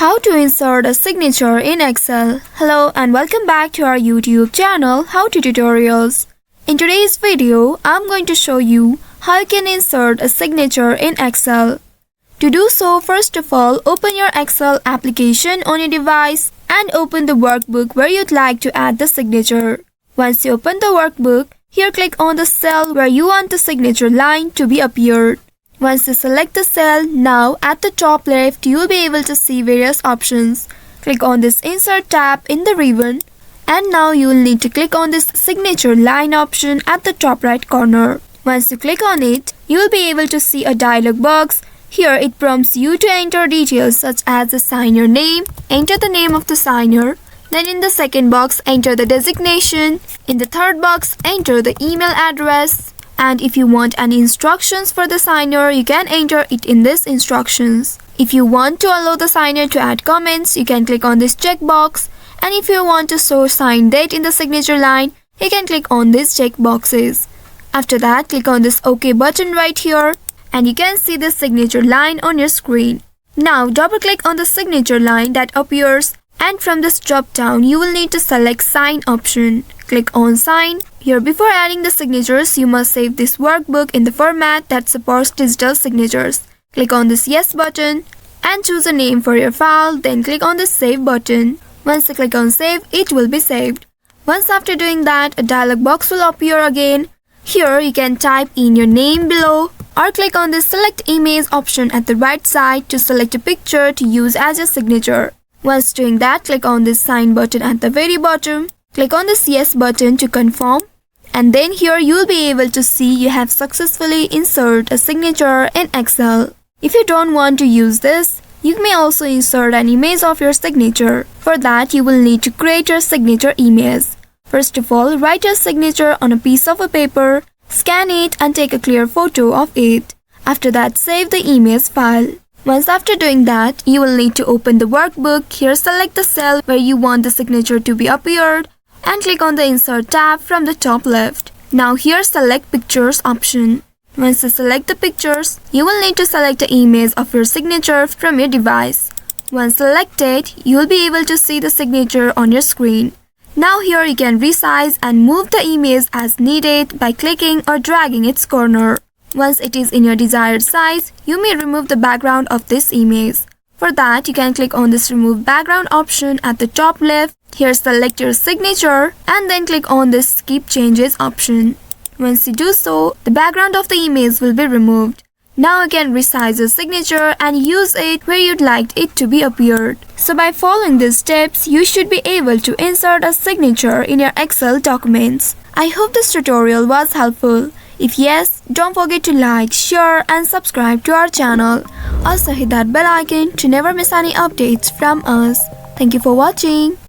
How to insert a signature in Excel. Hello and welcome back to our YouTube channel How to Tutorials. In today's video, I'm going to show you how you can insert a signature in Excel. To do so, first of all, open your Excel application on your device and open the workbook where you'd like to add the signature. Once you open the workbook, here click on the cell where you want the signature line to be appeared. Once you select the cell, now at the top left you will be able to see various options. Click on this Insert tab in the ribbon and now you will need to click on this Signature Line option at the top right corner. Once you click on it, you will be able to see a dialog box. Here it prompts you to enter details such as the signer name, enter the name of the signer. Then in the second box, enter the designation. In the third box, enter the email address. And if you want any instructions for the signer, you can enter it in this instructions. If you want to allow the signer to add comments, you can click on this checkbox. And if you want to show sign date in the signature line, you can click on these check boxes. After that, click on this OK button right here. And you can see the signature line on your screen. Now double click on the signature line that appears. And from this drop down, you will need to select Sign option. Click on Sign. Here before adding the signatures, you must save this workbook in the format that supports digital signatures. Click on this Yes button and choose a name for your file, then click on the Save button. Once you click on Save, it will be saved. Once after doing that, a dialog box will appear again. Here you can type in your name below or click on this Select Image option at the right side to select a picture to use as your signature. Once doing that, click on this Sign button at the very bottom. Click on this Yes button to confirm. And then here you will be able to see you have successfully inserted a signature in Excel. If you don't want to use this, you may also insert an image of your signature. For that, you will need to create your signature image. First of all, write your signature on a piece of paper, scan it and take a clear photo of it. After that, save the image file. Once after doing that, you will need to open the workbook. Here select the cell where you want the signature to be appeared and click on the Insert tab from the top left. Now here select Pictures option. Once you select the pictures, you will need to select the image of your signature from your device. Once selected, you will be able to see the signature on your screen. Now here you can resize and move the image as needed by clicking or dragging its corner. Once it is in your desired size, you may remove the background of this image. For that, you can click on this Remove Background option at the top left. Here select your signature and then click on this Skip Changes option. Once you do so, the background of the image will be removed. Now you can resize your signature and use it where you'd like it to be appeared. So by following these steps, you should be able to insert a signature in your Excel documents. I hope this tutorial was helpful. If yes, don't forget to like, share and subscribe to our channel. Also hit that bell icon to never miss any updates from us. Thank you for watching.